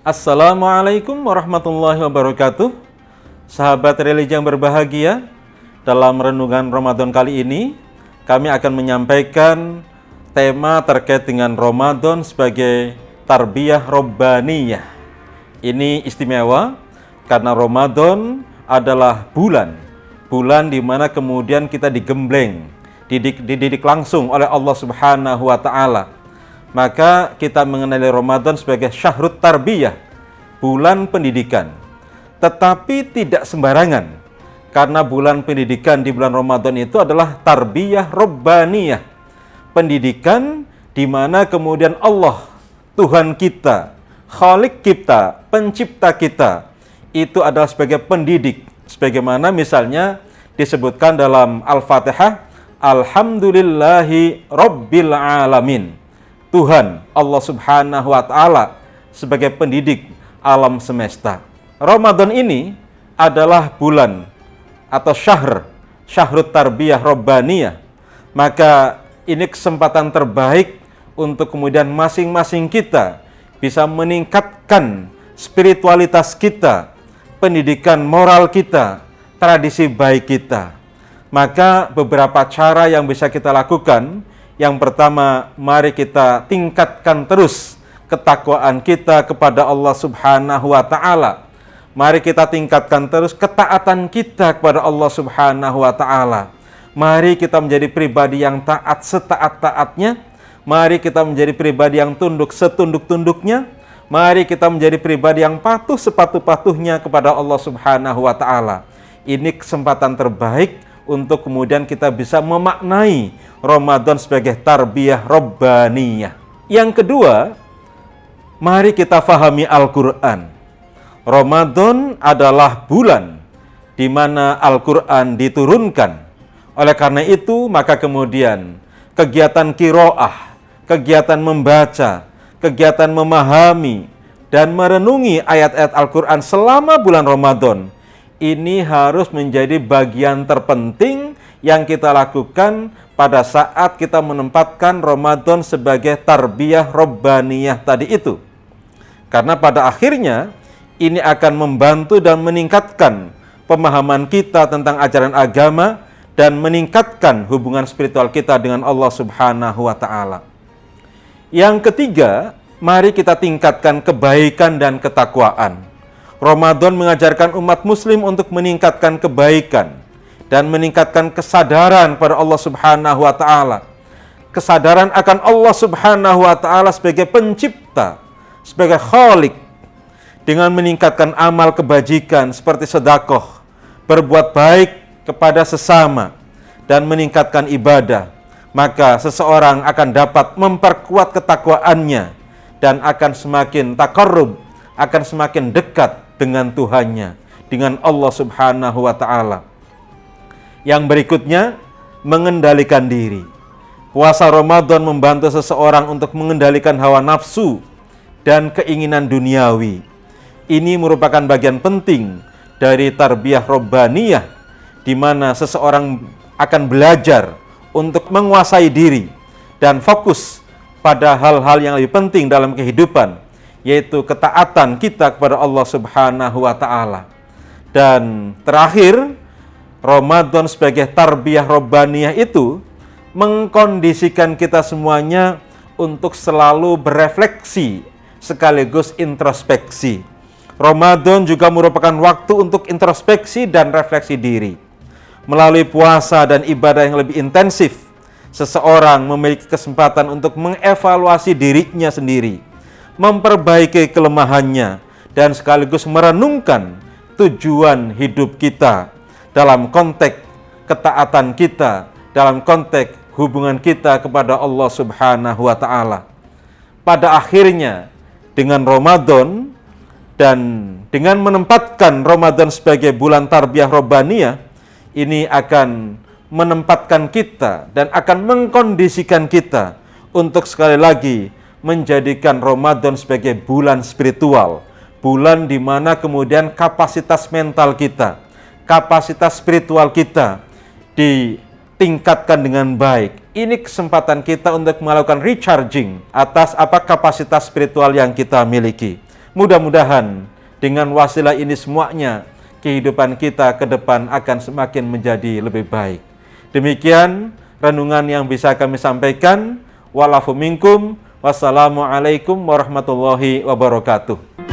Assalamualaikum warahmatullahi wabarakatuh. Sahabat religi yang berbahagia, dalam renungan Ramadan kali ini kami akan menyampaikan tema terkait dengan Ramadan sebagai tarbiyah robbaniyah. Ini istimewa karena Ramadan adalah bulan di mana kemudian kita digembleng, dididik langsung oleh Allah Subhanahu wa taala. Maka kita mengenali Ramadan sebagai syahrut tarbiyah, bulan pendidikan. Tetapi tidak sembarangan, karena bulan pendidikan di bulan Ramadan itu adalah tarbiyah robbaniyah, pendidikan di mana kemudian Allah, Tuhan kita, Khalik kita, pencipta kita, itu adalah sebagai pendidik. Sebagaimana misalnya disebutkan dalam Al-Fatihah, Alhamdulillahi Rabbil Alamin. Tuhan, Allah Subhanahu wa ta'ala sebagai pendidik alam semesta. Ramadan ini adalah bulan atau syahrut tarbiyah robbaniyah. Maka ini kesempatan terbaik untuk kemudian masing-masing kita bisa meningkatkan spiritualitas kita, pendidikan moral kita, tradisi baik kita. Maka beberapa cara yang bisa kita lakukan. Yang pertama, mari kita tingkatkan terus ketakwaan kita kepada Allah Subhanahu wa ta'ala. Mari kita tingkatkan terus ketaatan kita kepada Allah Subhanahu wa ta'ala. Mari kita menjadi pribadi yang taat setaat-taatnya. Mari kita menjadi pribadi yang tunduk setunduk-tunduknya. Mari kita menjadi pribadi yang patuh sepatuh-patuhnya kepada Allah Subhanahu wa ta'ala. Ini kesempatan terbaik untuk kemudian kita bisa memaknai Ramadan sebagai tarbiyah robbaniyah. Yang kedua, mari kita fahami Al-Quran. Ramadan adalah bulan di mana Al-Quran diturunkan. Oleh karena itu, maka kemudian kegiatan qiraah, kegiatan membaca, kegiatan memahami, dan merenungi ayat-ayat Al-Quran selama bulan Ramadan, ini harus menjadi bagian terpenting yang kita lakukan pada saat kita menempatkan Ramadan sebagai tarbiyah robbaniyah tadi itu. Karena pada akhirnya ini akan membantu dan meningkatkan pemahaman kita tentang ajaran agama dan meningkatkan hubungan spiritual kita dengan Allah Subhanahu wa ta'ala. Yang ketiga, mari kita tingkatkan kebaikan dan ketakwaan. Ramadan mengajarkan umat muslim untuk meningkatkan kebaikan dan meningkatkan kesadaran pada Allah Subhanahu wa ta'ala. Kesadaran akan Allah Subhanahu wa ta'ala sebagai pencipta, sebagai khalik, dengan meningkatkan amal kebajikan seperti sedekah, berbuat baik kepada sesama, dan meningkatkan ibadah. Maka seseorang akan dapat memperkuat ketakwaannya dan akan semakin taqarrub, akan semakin dekat dengan Tuhannya, dengan Allah Subhanahu wa ta'ala. Yang berikutnya, mengendalikan diri. Puasa Ramadan membantu seseorang untuk mengendalikan hawa nafsu dan keinginan duniawi. Ini merupakan bagian penting dari tarbiyah robbaniyah, di mana seseorang akan belajar untuk menguasai diri dan fokus pada hal-hal yang lebih penting dalam kehidupan, yaitu ketaatan kita kepada Allah Subhanahu wa ta'ala. Dan terakhir, Ramadan sebagai tarbiyah robbaniyah itu mengkondisikan kita semuanya untuk selalu berefleksi sekaligus introspeksi. Ramadan juga merupakan waktu untuk introspeksi dan refleksi diri. Melalui puasa dan ibadah yang lebih intensif, seseorang memiliki kesempatan untuk mengevaluasi dirinya sendiri, memperbaiki kelemahannya, dan sekaligus merenungkan tujuan hidup kita dalam konteks ketaatan kita, dalam konteks hubungan kita kepada Allah Subhanahu wa ta'ala. Pada akhirnya, dengan Ramadan dan dengan menempatkan Ramadan sebagai bulan tarbiyah robbaniyah, ini akan menempatkan kita dan akan mengkondisikan kita untuk sekali lagi menjadikan Ramadan sebagai bulan spiritual, bulan di mana kemudian kapasitas mental kita, kapasitas spiritual kita ditingkatkan dengan baik. Ini kesempatan kita untuk melakukan recharging atas kapasitas spiritual yang kita miliki. Mudah-mudahan dengan wasilah ini semuanya, kehidupan kita ke depan akan semakin menjadi lebih baik. Demikian renungan yang bisa kami sampaikan. Wa'alafu minkum. Wassalamualaikum warahmatullahi wabarakatuh.